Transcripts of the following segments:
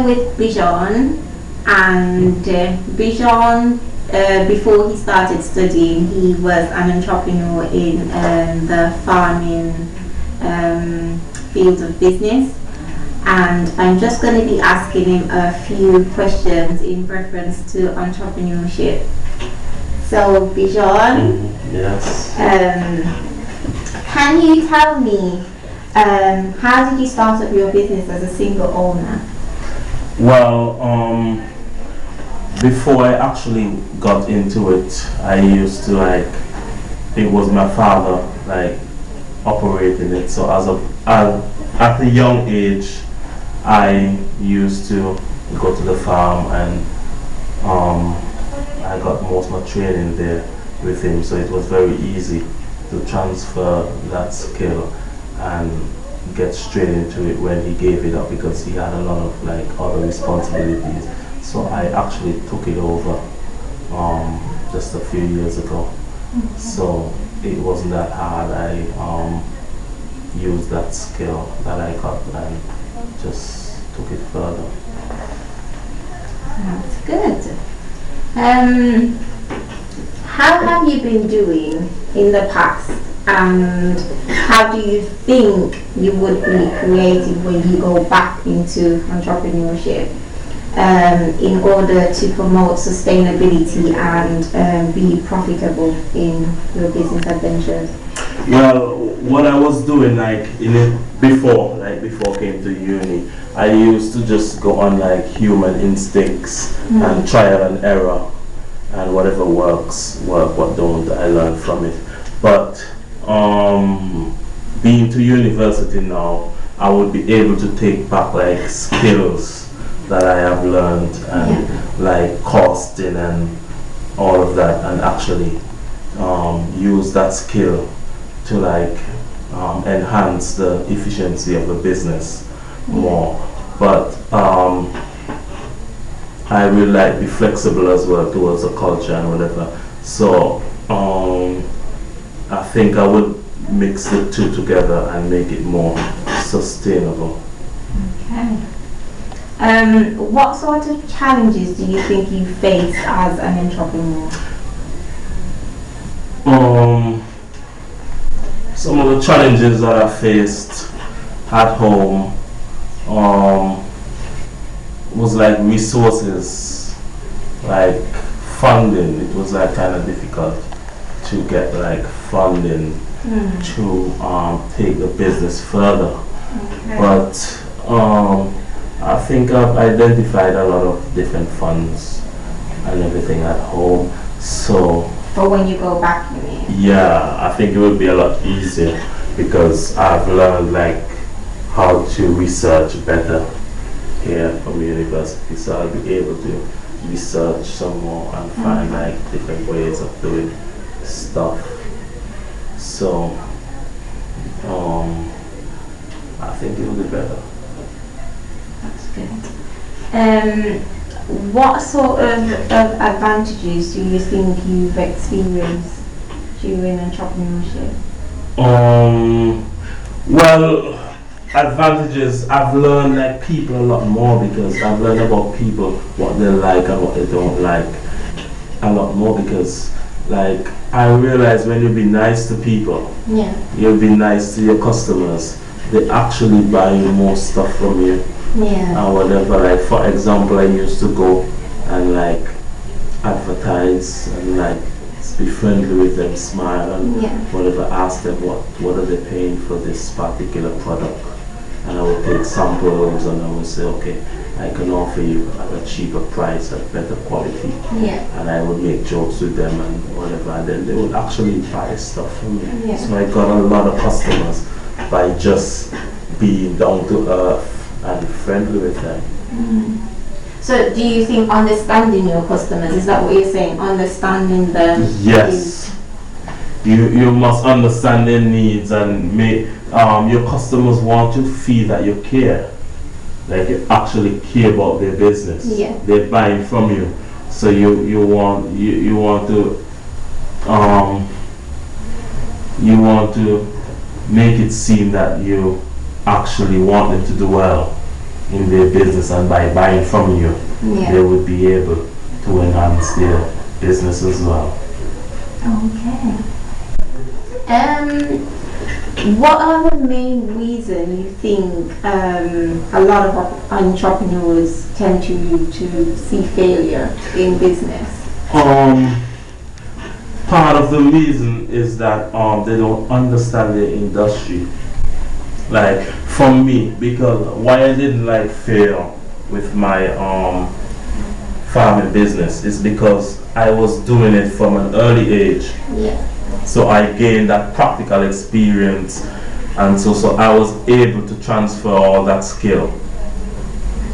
with Bjorn, and Bjorn, before he started studying, he was an entrepreneur in the farming field of business. And I'm just going to be asking him a few questions in reference to entrepreneurship. So, Bjorn, yes. Can you tell me how did you start up your business as a single owner? Well, before I actually got into it, I used to it was my father operating it. So at a young age, I used to go to the farm, and I got most of my training there with him. So it was very easy to transfer that skill and get straight into it when he gave it up, because he had a lot of other responsibilities. So I actually took it over just a few years ago. Okay. So it wasn't that hard. I used that skill that I got and just took it further. That's good. How have you been doing in the past, and how do you think you would be creative when you go back into entrepreneurship in order to promote sustainability and be profitable in your business adventures? Well, what I was doing before I came to uni, I used to just go on human instincts and trial and error, and whatever works, what don't, I learn from it. But being to university now, I would be able to take back skills that I have learned, and costing and all of that, and actually use that skill to enhance the efficiency of the business more. But I will be flexible as well towards the culture and whatever. So I think I would mix the two together and make it more sustainable. Okay. What sort of challenges do you think you face as an entrepreneur? Some of the challenges that I faced at home was resources, funding. It was kind of difficult to get funding to take the business further. Okay. But I think I've identified a lot of different funds and everything at home. So for when you go back, you mean? yeah, I think it will be a lot easier, because I've learned how to research better here from university. So I'll be able to research some more and find different ways of doing stuff. So I think it will be better. That's good. What sort of advantages do you think you've experienced during entrepreneurship? Well, advantages, I've learned people a lot more, because I've learned about people, what they like and what they don't like a lot more, because I realize when you be nice to people, you'll be nice to your customers, they actually buy more stuff from you. And whatever, for example, I used to go and advertise and be friendly with them, smile and whatever, ask them what are they paying for this particular product, and I would take samples and I would say, okay, I can offer you at a cheaper price, at better quality, and I would make jokes with them and whatever, and then they would actually buy stuff from me. So I got a lot of customers by just being down to earth and friendly with them. So do you think understanding your customers, is that what you're saying? Understanding them? Yes. You must understand their needs, and make your customers want to feel that you care. You actually care about their business. They're buying from you. So you want to make it seem that you actually want them to do well. in their business, and by buying from you, they would be able to enhance their business as well. Okay. What are the main reasons you think a lot of entrepreneurs tend to see failure in business? Part of the reason is that they don't understand the industry. Like for me, because why I didn't like fail with my farming business is because I was doing it from an early age. Yeah. So I gained that practical experience, and so I was able to transfer all that skill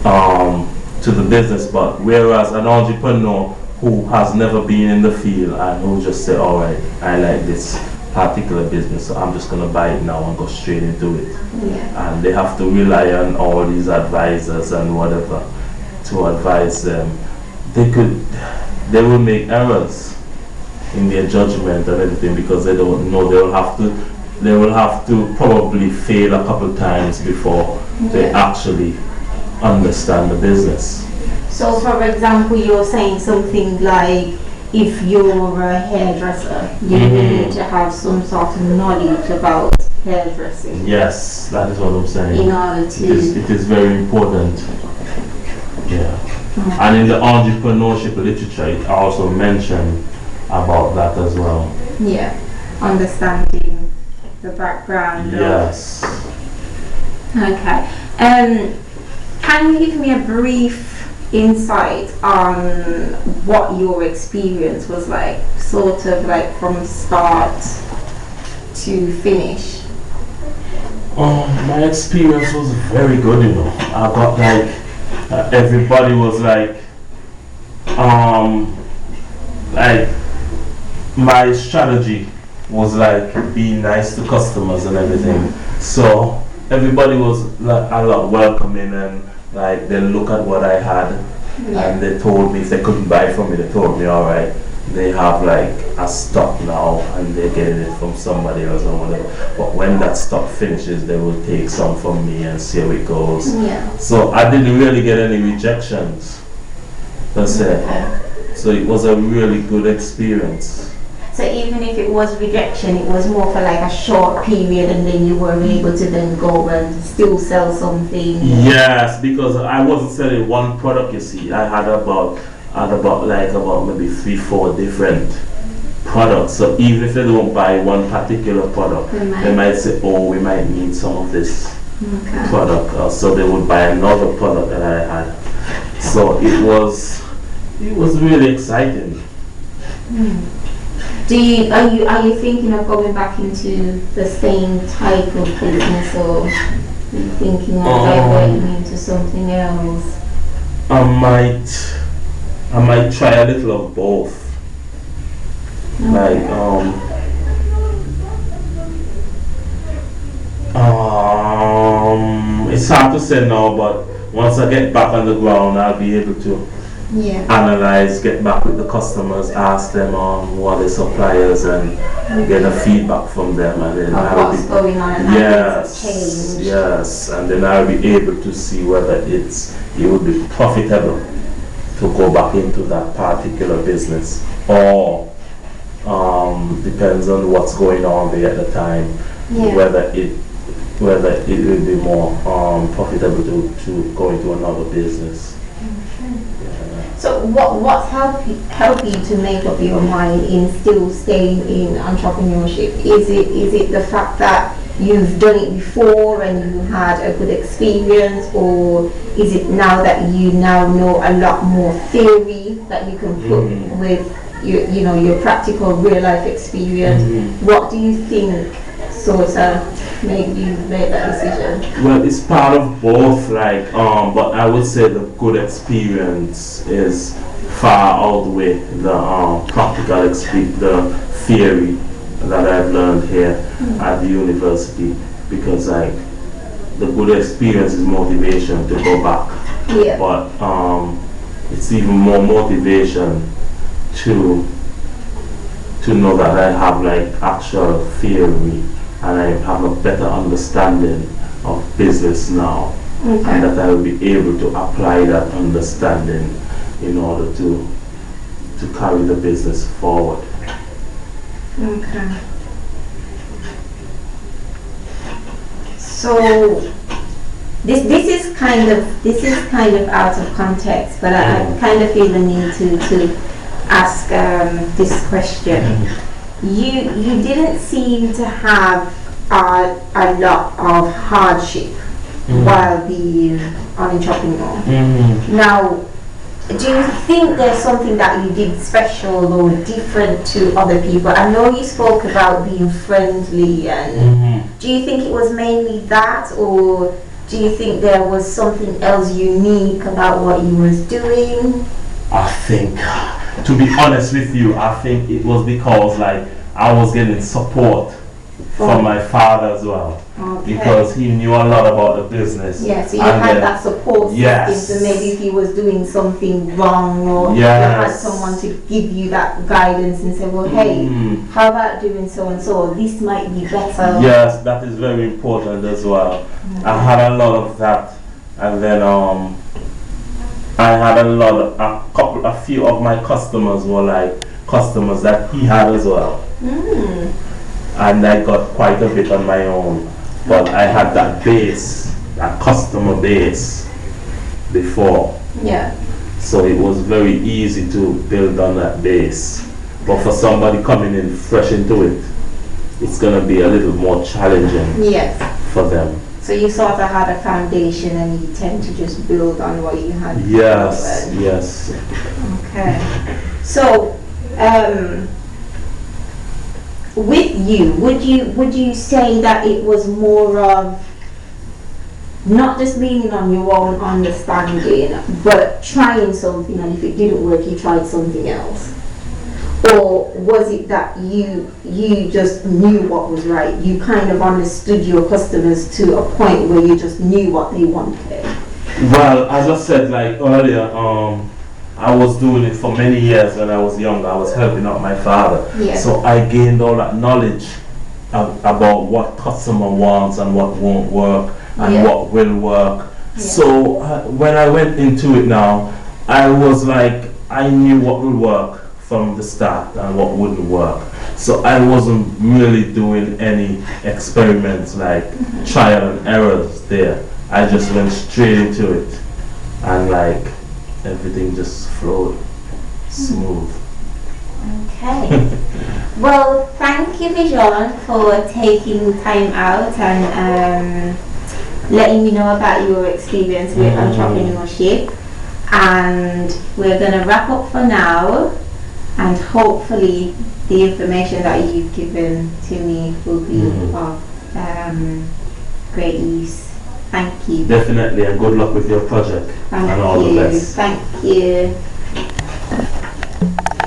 to the business. But whereas an entrepreneur who has never been in the field and who just say, all right, I like this particular business, so I'm just going to buy it now and go straight into it. Yeah. And they have to rely on all these advisors and whatever to advise them. They will make errors in their judgment and everything because they don't know. They will have to probably fail a couple times before they actually understand the business. So, for example, you're saying something like, if you're a hairdresser, you need to have some sort of knowledge about hairdressing. Yes, that is what I'm saying. In order to... It is very important. Yeah. And in the entrepreneurship literature, it also mentioned about that as well. Yeah, understanding the background. Yes. Okay. Can you give me a brief insight on what your experience was like, sort of like from start to finish? My experience was very good, you know. I got like everybody was like my strategy was like being nice to customers and everything. So everybody was like a lot welcoming, and like they look at what I had and they told me if they couldn't buy from me, they told me, all right, they have like a stock now and they're getting it from somebody else or whatever. But when that stock finishes, they will take some from me and see how it goes. Yeah. So I didn't really get any rejections per se. So it was a really good experience. So even if it was rejection, it was more for like a short period, and then you were able to then go and still sell something. Yes, because I wasn't selling one product. You see, I had about maybe 3-4 different products. So even if they don't buy one particular product, they might say, "Oh, we might need some of this product." So they would buy another product that I had. So it was really exciting. Are you thinking of going back into the same type of business, or you thinking of diverting into something else? I might try a little of both. Like it's hard to say now, but once I get back on the ground, I'll be able to analyze, get back with the customers, ask them what are the suppliers, and get a feedback from them, and then what's going on and how things have changed. Yes, and then I'll be able to see whether it would be profitable to go back into that particular business, or depends on what's going on there at the time, whether it will be more profitable to go into another business. So what's helped you to make up your mind in still staying in entrepreneurship? Is it the fact that you've done it before and you had a good experience, or is it now that you now know a lot more theory that you can put with your practical real life experience? What do you think sort of made you make that decision? Well, it's part of both, like but I would say the good experience is far outweigh the practical experience, the theory that I've learned here at the university, because like the good experience is motivation to go back, but it's even more motivation to know that I have like actual theory and I have a better understanding of business now and that I will be able to apply that understanding in order to carry the business forward. Okay. So this is kind of out of context, but I kind of feel the need to ask this question. You didn't seem to have a lot of hardship while being an entrepreneur. Now, do you think there's something that you did special or different to other people? I know you spoke about being friendly, and do you think it was mainly that, or do you think there was something else unique about what you was doing? I think, to be honest with you, I think it was because like I was getting support from my father as well. Okay. Because he knew a lot about the business. Yeah, so you had that support system, so maybe if he was doing something wrong, or you had someone to give you that guidance and say, well, hey, how about doing so and so? This might be better. Yes, that is very important as well. I had a lot of that, and then I had a few of my customers were like customers that he had as well. And I got quite a bit on my own, but I had that base, that customer base before. Yeah. So it was very easy to build on that base. But for somebody coming in fresh into it, it's going to be a little more challenging for them. So you sort of had a foundation and you tend to just build on what you had. Yes, yes. Okay. So, with you, would you say that it was more of not just leaning on your own understanding, but trying something, and if it didn't work, you tried something else? Or was it that you just knew what was right? You kind of understood your customers to a point where you just knew what they wanted? Well, as I said like earlier, I was doing it for many years when I was younger. I was helping out my father. Yeah. So I gained all that knowledge about what customer wants and what won't work and what will work. Yeah. So when I went into it now, I was like, I knew what would work from the start and what wouldn't work. So I wasn't really doing any experiments like trial and errors there. I just went straight into it, and like everything just flowed smooth. Okay. Well, thank you, Bjorn, for taking time out and letting me know about your experience with entrepreneurship. And we're going to wrap up for now, and hopefully the information that you've given to me will be of great use. Thank you. Definitely, and good luck with your project. Thank and all you. the best. Thank you.